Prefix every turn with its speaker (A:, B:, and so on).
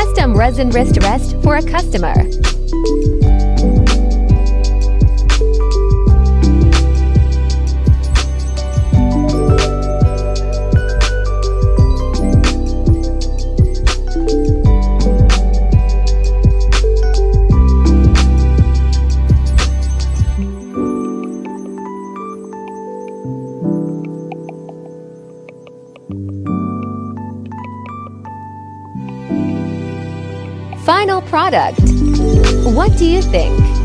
A: Custom resin wrist rest for a customer. Final product. What do you think?